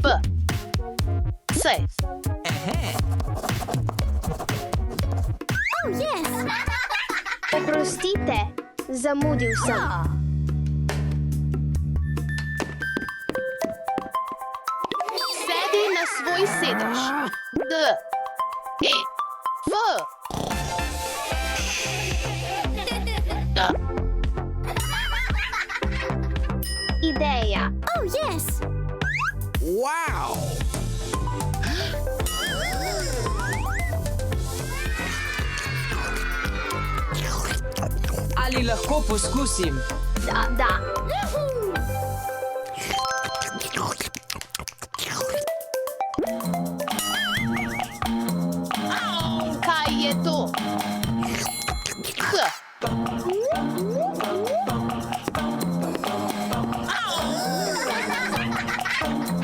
B, C. Oh, yes! Oprostite, zamudil sem. Sedi na svoj sedež. D, E, F. D, Ideja. Oh, yes! Wow! Ali lahko poskusim? Da. kaj je to? H.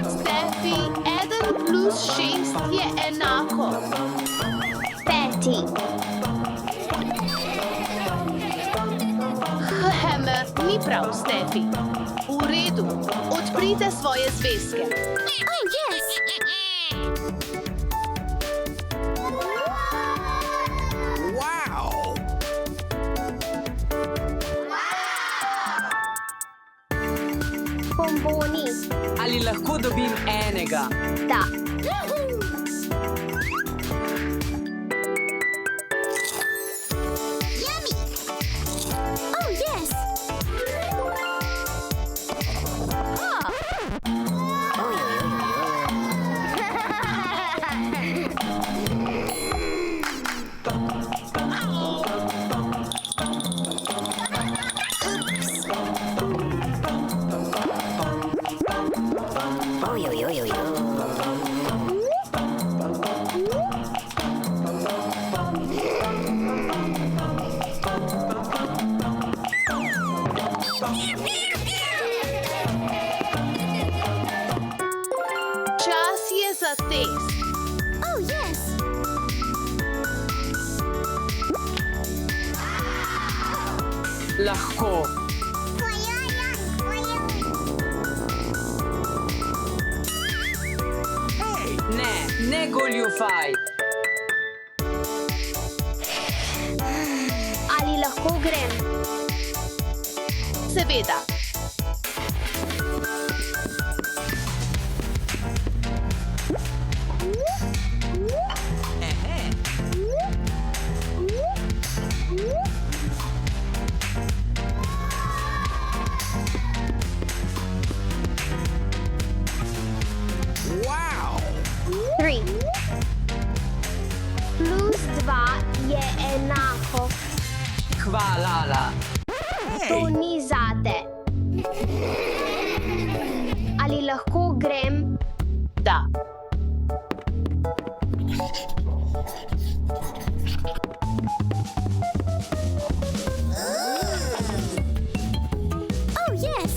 Stefi, 1 plus 6 je enako. 5. Ni prav, Stefi. V redu, odprite svoje zvezke. Oh, yes! Wow! Bomboni. Ali lahko dobim enega? Da. Oh, yes! Čas je za test. Oh, yes! Lahko. Ne goljufaj. Ali lahko grem? Seveda. Wow! 3. Plus 2 je enako. Hvala. To ni zate. Ali lahko grem? Da. Oh, yes!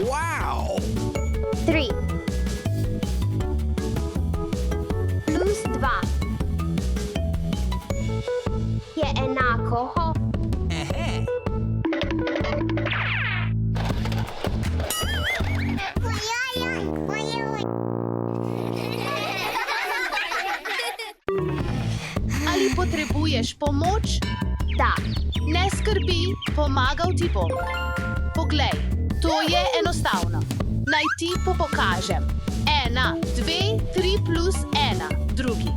Wow! 3. Plus 2 je enako. Ali potrebuješ pomoč? Da. Ne skrbi, pomagal ti bom. Poglej, to je enostavno. Naj ti pokažem. 1, 2, 3 plus 1, drugi.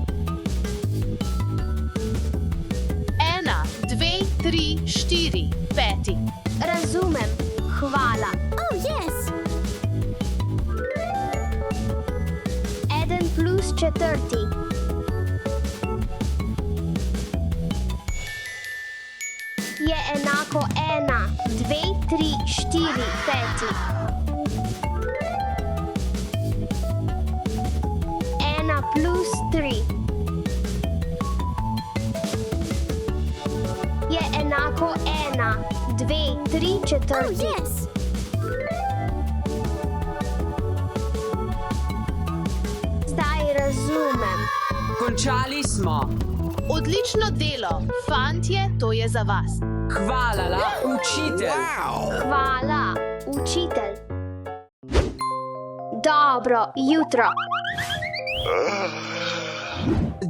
1, 2, 3, 4, peti. Razumem. Hvala. Oh, yes! 1 plus 4. Je enako 1, 2, 3, 4, 5. 1 plus 3 je enako 1, 2, 3, 4. Oh, yes! Zdaj razumem. Končali smo. Odlično delo, fantje, to je za vas. Hvala, la, učitelj. Wow. Hvala, učitelj. Dobro jutro.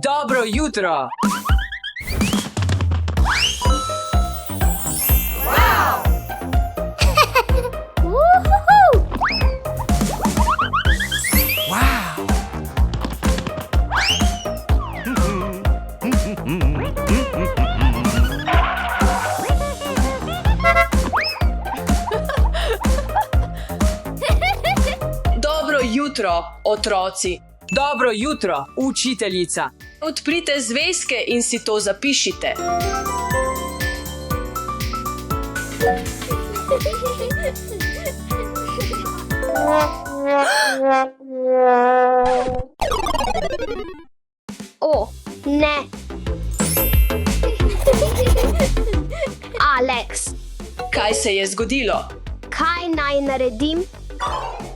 Dobro jutro. Uhuhu. Wow. Dobro jutro, otroci. Dobro jutro, učiteljica. Odprite zvezke in si to zapišite. O, ne. Alex, Kaj se je zgodilo? kaj naj naredim?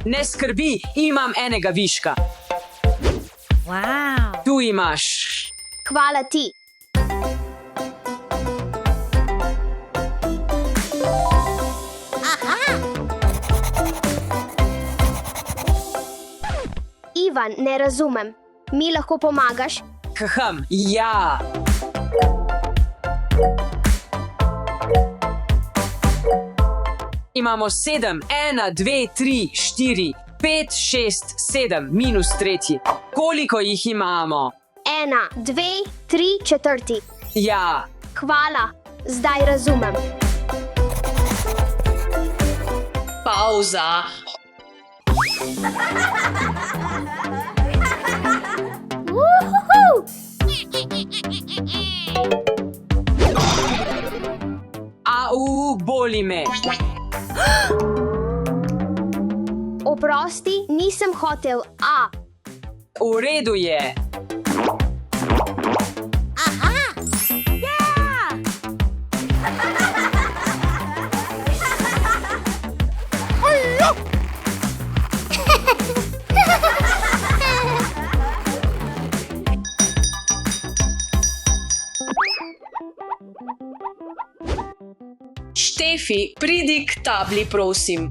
Ne skrbi, imam enega viška. Wow. Tu imaš. Hvala ti. Ivan, ne razumem. Mi lahko pomagaš? Ja. Imamo 7, 1, 2, 3, 4, 5, 6, 7, minus tretji. Koliko jih imamo? 1, 2, 3, četrti. Ja. Hvala, zdaj razumem. Pauza. Uhuhu. Au, boli me. Oprosti, nisem hotel. V redu je. Štefi, pridi k tabli, prosim.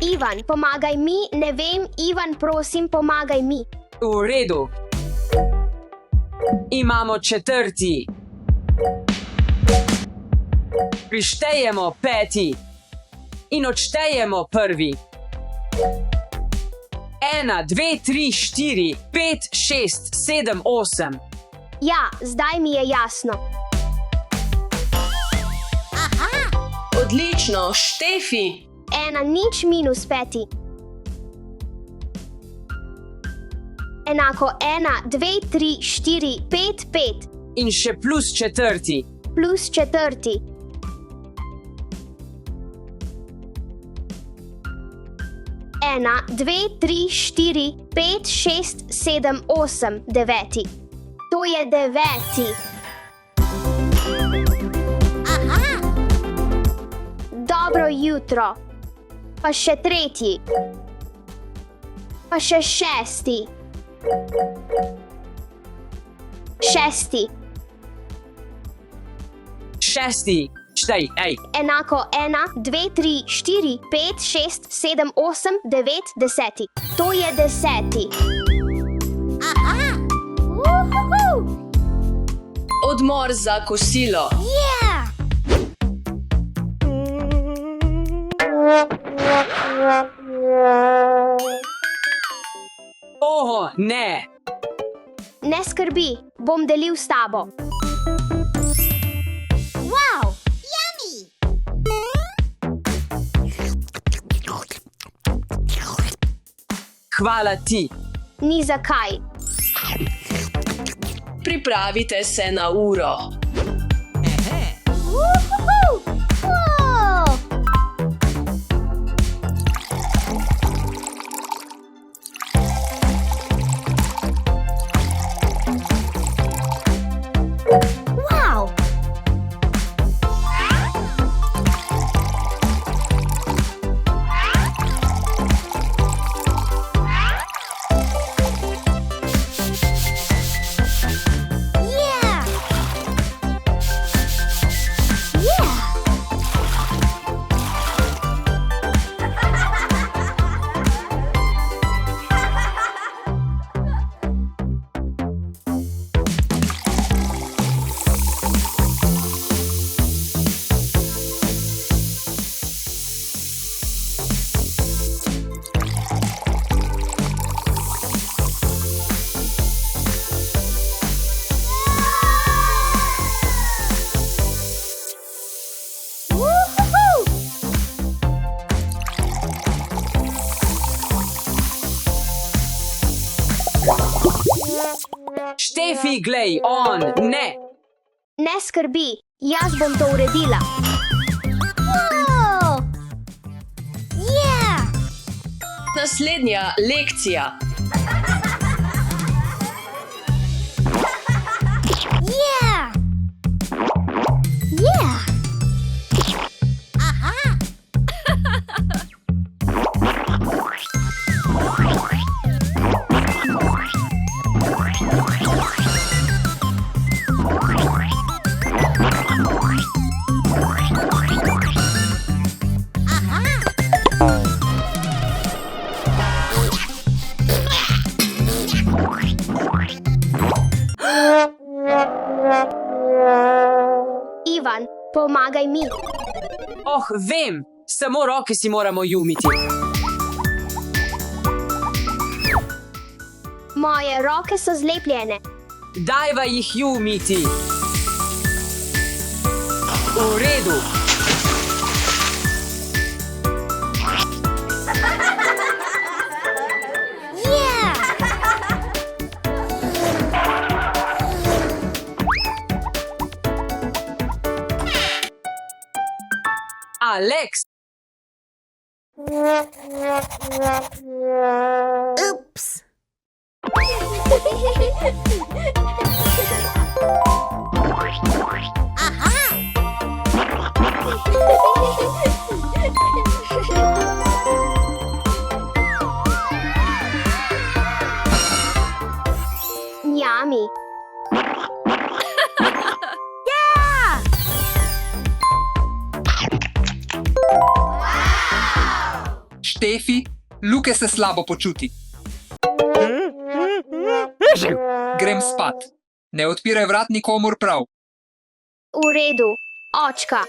Ivan, pomagaj mi, ne vem, Ivan, prosim, pomagaj mi. V redu. Imamo četrti. Prištejemo peti. In odštejemo prvi. 1, 2, 3, 4, 5, 6, 7, 8. Ja, zdaj mi je jasno. Odlično, Štefi. 1 nič minus 5. Enako 1, 2, 3, 4, 5, 5. In še plus četrti. Plus četrti. 1, 2, 3, 4, 5, 6, 7, 8, 9. To je 9. Dobro jutro. Pa še tretji. Pa še šesti. Šesti. Šesti. Štej, ej. Enako 1, 2, 3, 4, 5, 6, 7, 8, 9, 10. To je 10. Odmor za kosilo. Oho, ne. Ne skrbi, bom delil s tabo. Wow. Yummy. Hvala ti. Ni zakaj. Pripravite se na uro. Wow. Štefi, glej, on, ne. Ne skrbi, jaz bom to uredila. Whoa! Yeah! Naslednja lekcija. Yeah! Yeah! Aha! Ivan, pomagaj mi. Oh, vem, samo roke si moramo jumiti. Moje roke so zlepljene. Dajva jih jumiti. V redu. Yeah! Alex, Oops! Njami. Štefi, Luke se slabo počuti. Grem spat. Ne odpiraj vrat nikomur prav. V redu, očka.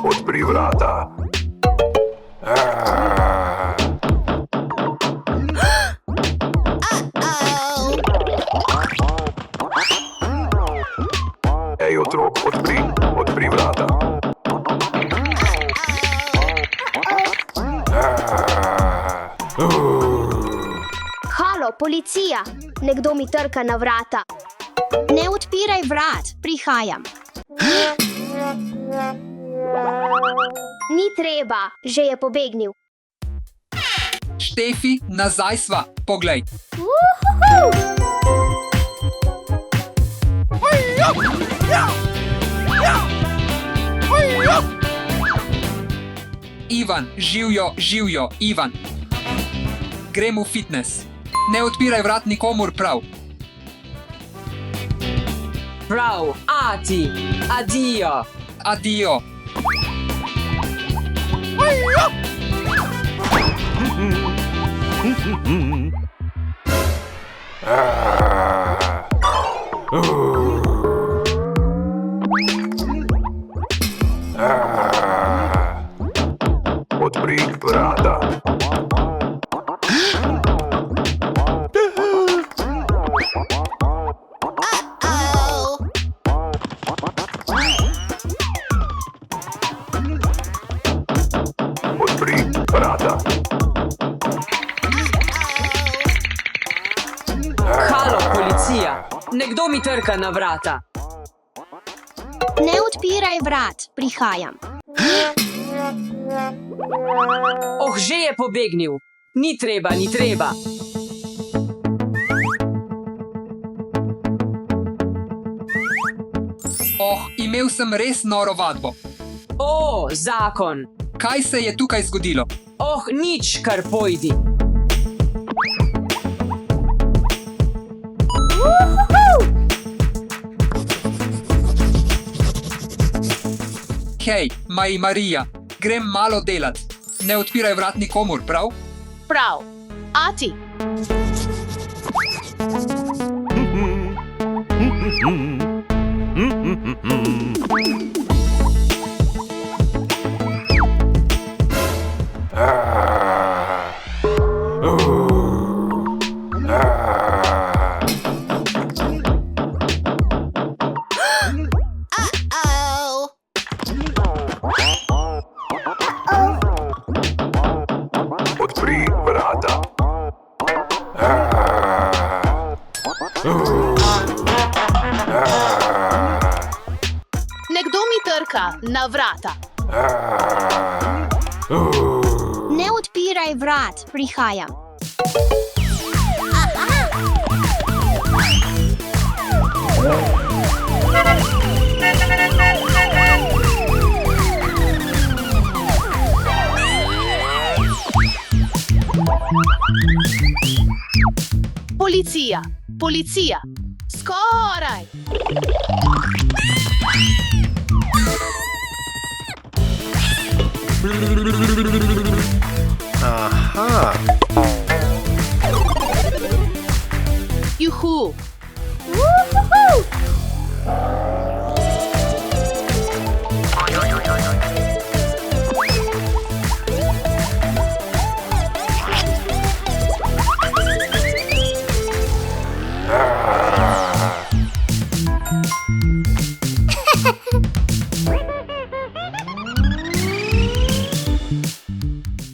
Odpri vrata. Ej, otrok, odpri vrata. Halo, policija! Nekdo mi trka na vrata. Ne odpiraj vrat, prihajam. Ni treba, že je pobegnil. Štefi, nazaj sva, poglej. Ivan, živjo, Ivan. Grem v fitness. Ne odpiraj vrat nikomur prav. prav, ati, adijo. Adijo. Odpri vrata. Odpri vrata. Halo, policija. Nekdo mi trka na vrata. Ne odpiraj vrat, prihajam. Oh, že je pobegnil. Ni treba, ni treba. Oh, imel sem res noro vadbo. O, zakon. Kaj se je tukaj zgodilo? Oh, nič, kar pojdi. Hej, Marija, grem malo delat. Ne odpiraj vrat nikomur, prav? Prav. Ati. trka na vrata. Ne odpiraj vrat, prihajam. Policija, policija, skoraj! Juhu!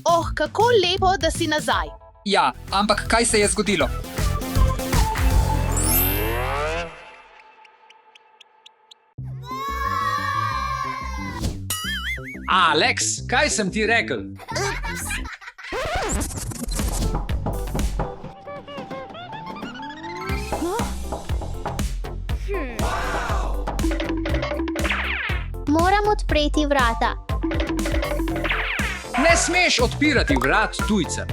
Oh, kako lepo, da si nazaj. Ja, ampak kaj se je zgodilo? Alex, kaj sem ti rekel? Moram odpreti vrata. Ne smeš odpirati vrat tujcem.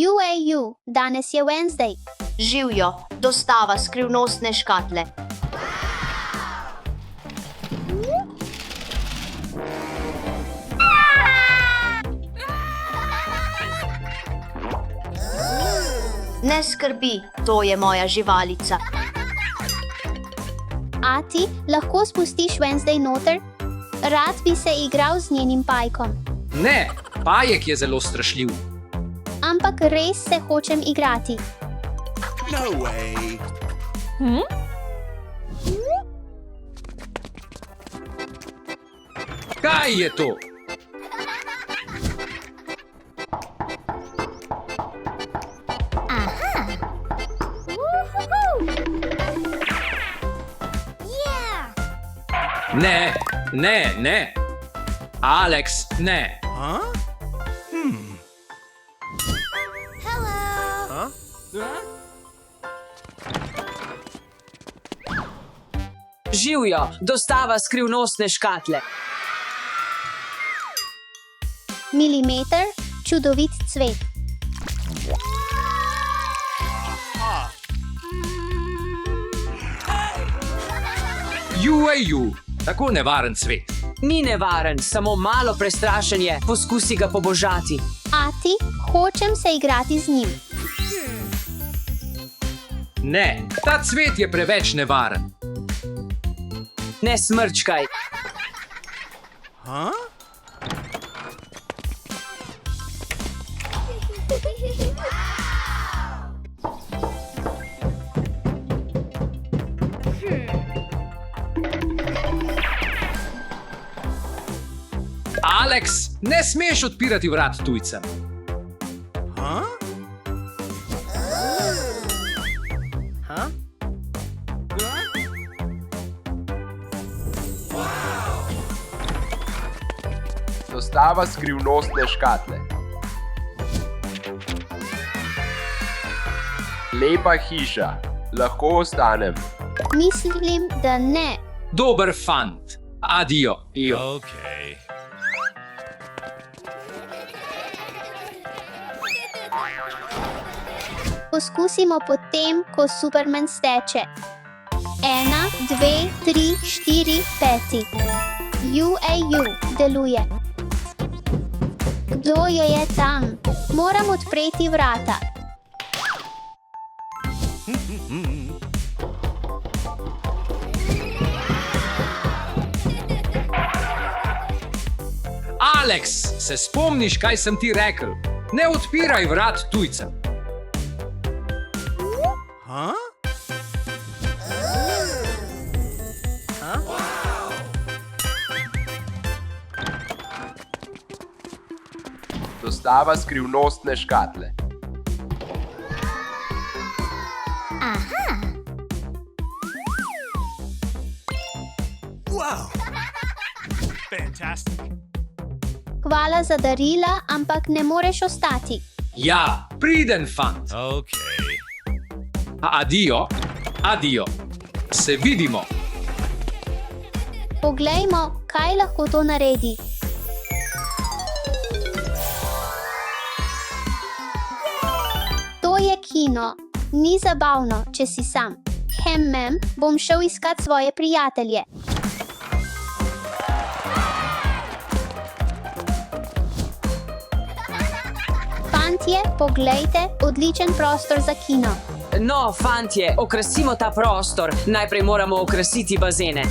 UAU, danes je Wednesday. Živijo, dostava skrivnostne škatle. Ne skrbi, to je moja živalica. A ti lahko spustiš Wednesday noter? Rad bi se igral z njenim pajkom. Ne, pajek je zelo strašljiv. Ampak res se hočem igrati. Kaj je to? Ne, ne, ne. Alex, ne. Živijo, dostava skrivnostne škatle. Milimeter, čudovit cvet. UAU, tako nevaren svet. Ni nevaren, samo malo prestrašen je. Poskusi ga pobožati. A ti hočem se igrati z njim. Ne, ta cvet je preveč nevaren. Ne smrčkaj. Alex, ne smeš odpirati vrat tujcem. Dostava skrivnostne škatle. Lepa hiša, lahko ostanem. Mislim, da ne. Dober fant. Adijo. Poskusimo potem, ko Superman steče. 1, 2, 3, 4, 5. UAU deluje. Kdo je tam? Moram odpreti vrata. Alex, se spomniš, kaj sem ti rekel? Ne odpiraj vrat tujcem. Dostava skrivnostne škatle. Hvala za darila, ampak ne moreš ostati. Ja, priden fant. Adijo, adijo. Se vidimo. Poglejmo, kaj lahko to naredi. To je kino. Ni zabavno, če si sam. Bom šel iskat svoje prijatelje. Fantje, poglejte, odličen prostor za kino. No, fantje, okrasimo ta prostor. Najprej moramo okrasiti bazene.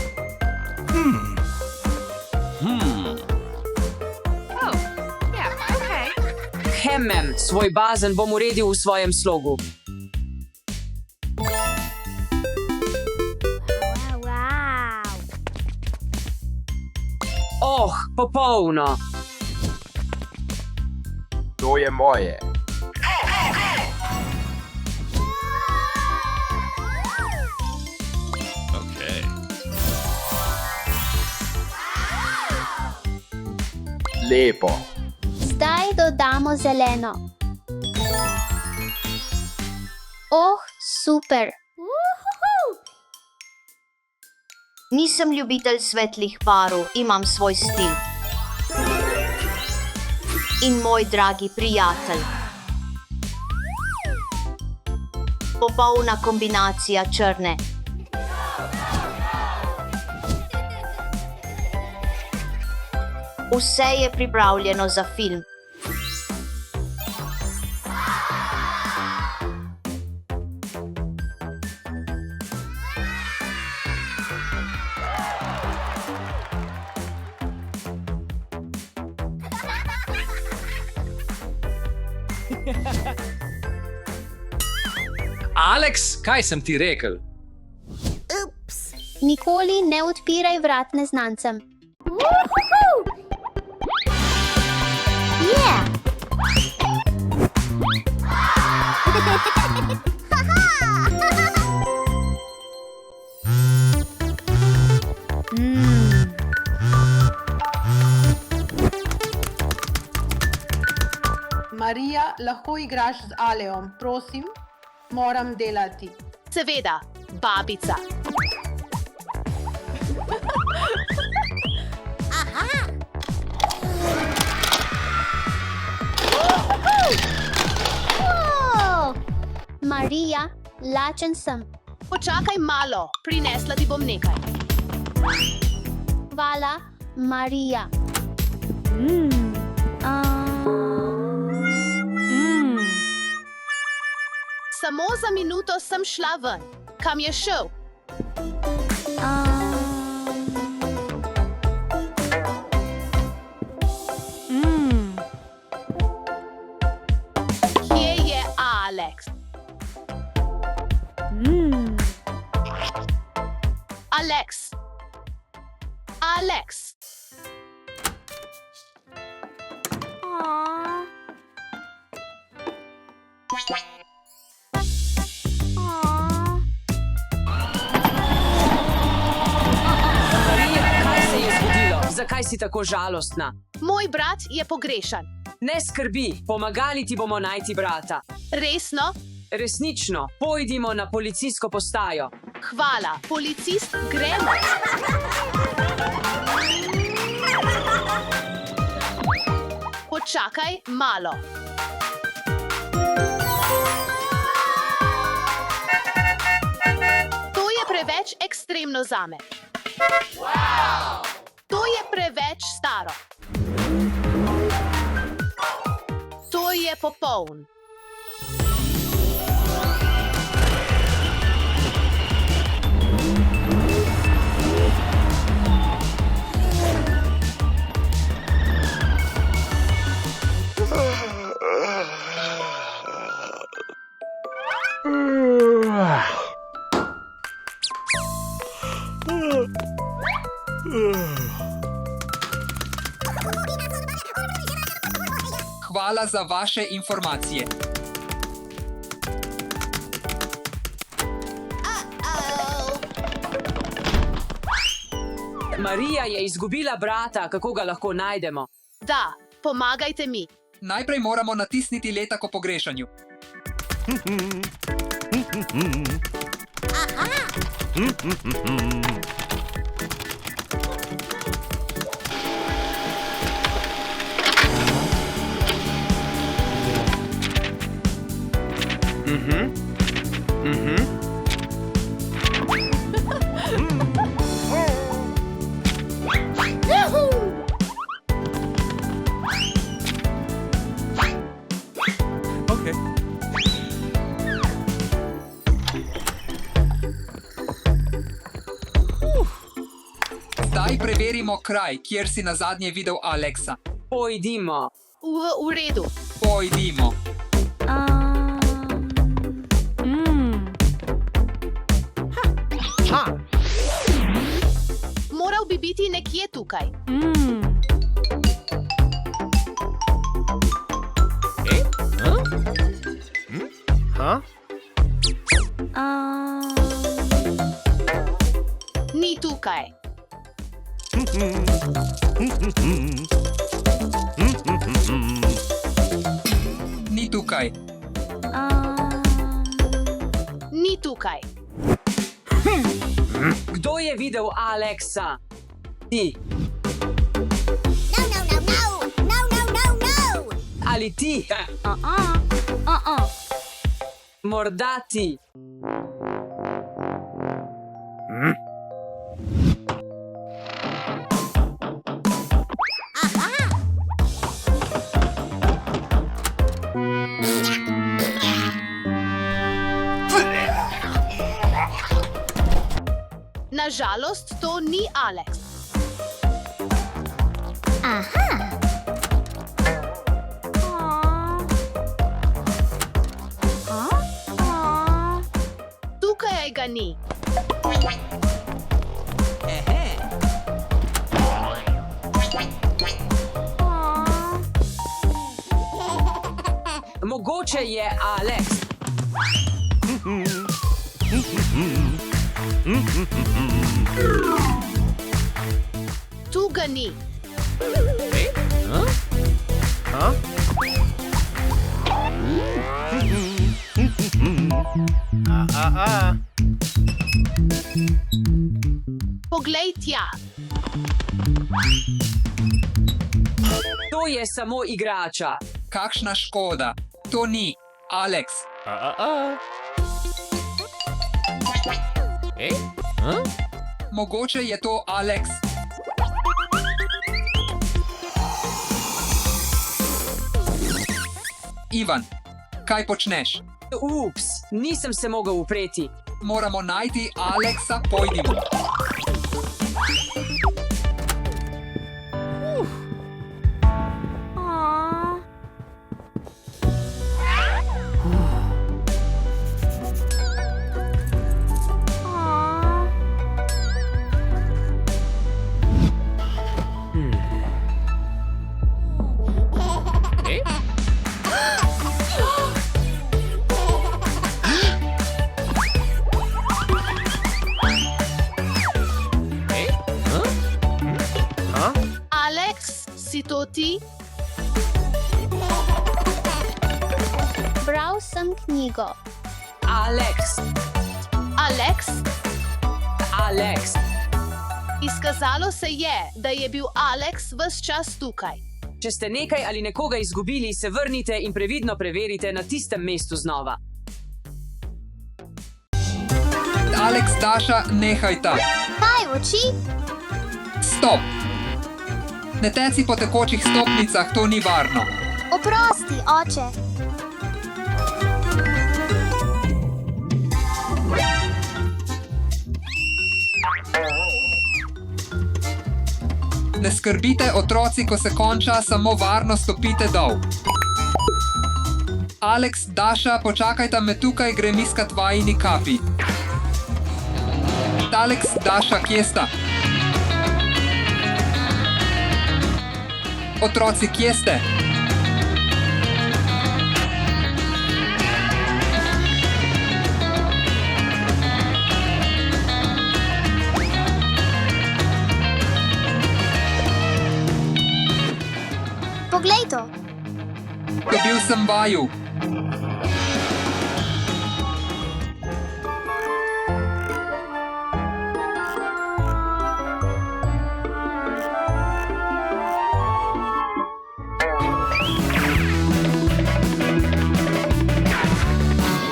Svoj bazen bom uredil v svojem slogu. Oh, popolno. To je moje. Lepo. Zdaj dodamo zeleno. Oh, super. Nisem ljubitelj svetlih barv, imam svoj stil. In moj dragi prijatelj. Popolna kombinacija črne. Vse je pripravljeno za film. Alex, kaj sem ti rekel? Nikoli ne odpiraj vrat neznancem. Marija, lahko igraš z Aleom, prosim? Moram delati. Seveda, babica. Marija, lačen sem. Počakaj malo, prinesla ti bom nekaj. Hvala, Marija. Samo za minuto sem šla ven. Kam je šel? Kje je Alex? Alex. Alex. Zakaj si tako žalostna? Moj brat je pogrešan. Ne skrbi, pomagali ti bomo najti brata. Resno? Resnično, pojdimo na policijsko postajo. Hvala, policist, gremo. Počakaj malo. To je preveč ekstremno zame. To je preveč staro. To je popoln. Hvala za vaše informacije. Marija je izgubila brata, kako ga lahko najdemo? Da, pomagajte mi. Najprej moramo natisniti letak o pogrešanju. Zdaj preverimo kraj, kjer si nazadnje videl Aleksa. Pojdimo. V redu. Pojdimo. Moral bi biti nekje tukaj. Ni tukaj. Ni tukaj. Ni tukaj. Kdo je videl Aleksa? Ti. Ali ti? Morda ti. Nažalost, to ni Aleks. Tukaj ga ni. Mogoče je Aleks. Tu ga ni. Poglej tja. To je samo igrača. Kakšna škoda. To ni Aleks. Mogoče je to Aleks. Ivan, kaj počneš? Ups, nisem se mogel upreti. Moramo najti Aleksa, pojdimo. Si to ti? Bral sem knjigo. Aleks. Aleks? Aleks. Izkazalo se je, da je bil Aleks ves čas tukaj. Če ste nekaj ali nekoga izgubili, se vrnite in previdno preverite na tistem mestu znova. Aleks, Daša, nehaj ta. Kaj oči? Stop! Ne teci po tekočih stopnicah, to ni varno. Oprosti, oče. Ne skrbite, otroci, ko se konča, samo varno stopite dol. Aleks, Daša, počakajta me tukaj, grem iskat vajini kapi. Aleks, Daša, kje sta? Otroci, kje ste? Nisem vaju.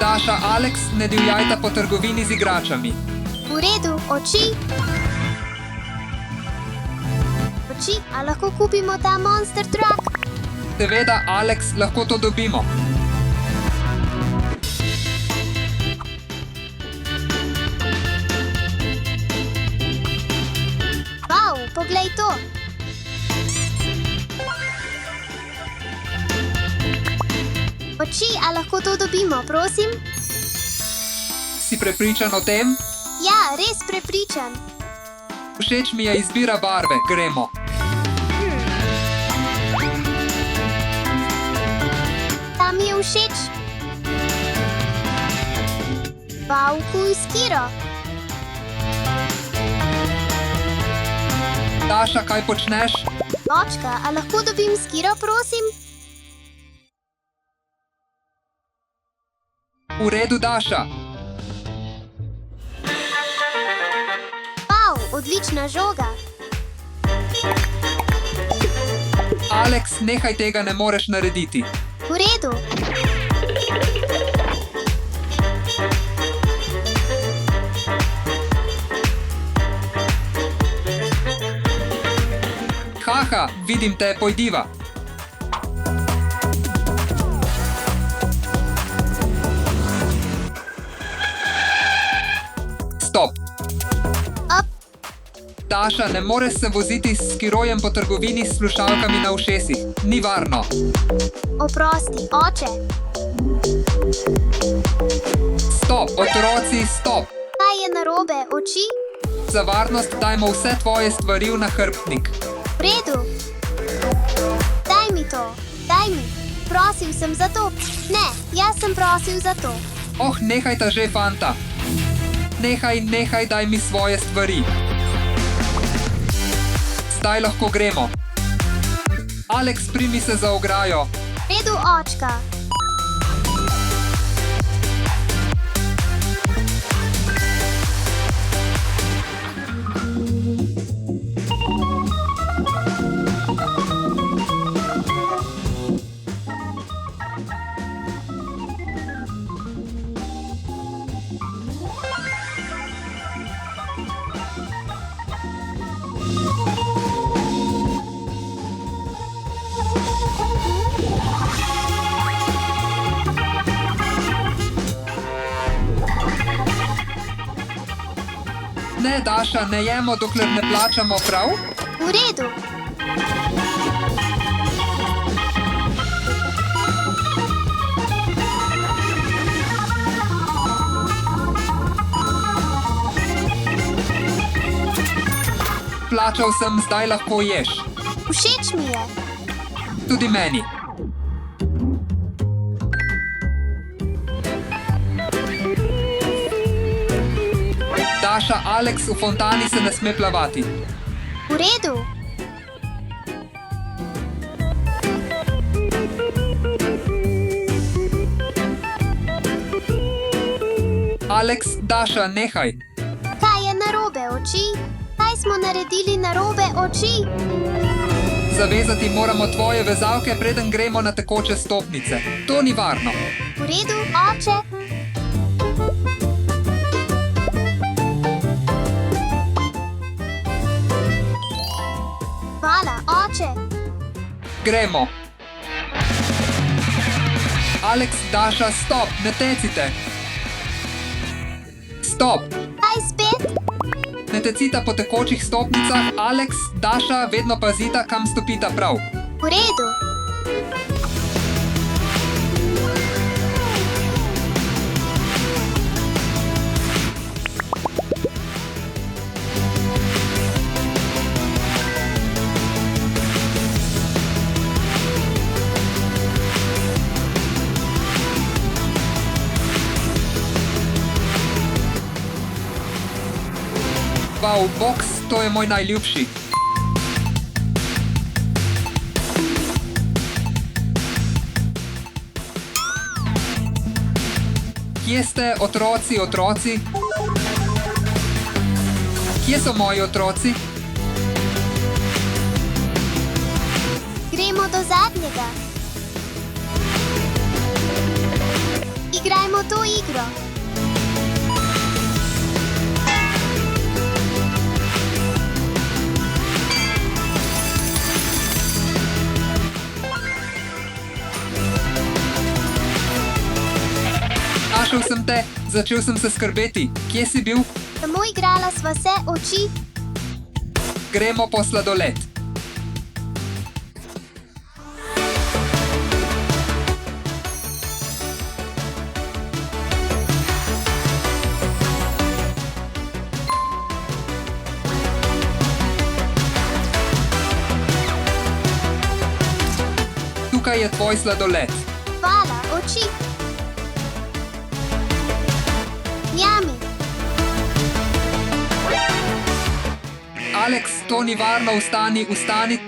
Daša, Alex, ne divjajta po trgovini z igračami. V redu, oči. Oči, a lahko kupimo ta monster truck? Seveda, Alex, lahko to dobimo. Wow, poglej to. Oči, a lahko to dobimo, prosim? Si prepričan o tem? Ja, res prepričan. Všeč mi je izbira barve. Gremo. Ta mi je všeč. Wow, kuj skiro. Daša, kaj počneš? Očka, a lahko dobim skiro, prosim? V redu, Daša. Wow, odlična žoga. Alex, nehaj tega ne moreš narediti. V redu. Haha, vidim te, pojdiva. Stop. Up. Daša, ne moreš se voziti s skirojem po trgovini s slušalkami na ušesih. Ni varno. Oprosti, oče. Stop, otroci, stop. Kaj je narobe, oči? Za varnost dajmo vse tvoje stvari v nahrbtnik. V redu. Daj mi to, daj mi. Prosil sem za to. Ne, jaz sem prosil za to. Oh, nehaj ta že, fanta. Nehaj, daj mi svoje stvari. Zdaj lahko gremo. Alex, primi se za ograjo. V redu, očka. Ne, Daša, ne jemo, dokler ne plačamo, prav? V redu. Plačal sem, zdaj lahko ješ. Všeč mi je. Tudi meni. Daša, Alex, v fontani se ne sme plavati. V redu. Alex, Daša, nehaj. Kaj je narobe, oči? Kaj smo naredili narobe, oči? Zavezati moramo tvoje vezalke, preden gremo na tekoče stopnice. To ni varno. V redu, oče. Hvala, oče. Gremo. Alex, Daša, stop, ne tecite. Stop. Kaj spet? Ne tecita po tekočih stopnicah. Alex, Daša, vedno pazita, kam stopita prav. V redu. Wow, boks, to je moj najljubši. Kje ste, otroci, otroci? Kje so moji otroci? Gremo do zadnjega. Igrajmo to igro. Našel sem te, začel sem se skrbeti. Kje si bil? Samo igrala sva se oči. Gremo po sladoled. Tukaj je tvoj sladoled. Hvala, oči. Njami. Alex, to ni varno, vstani, vstani.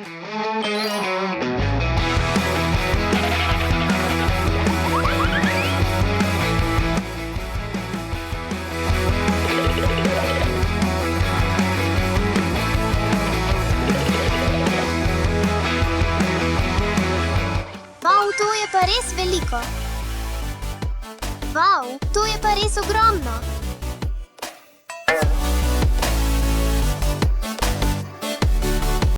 Wow, to je pa res veliko. Wow, to je pa res ogromno.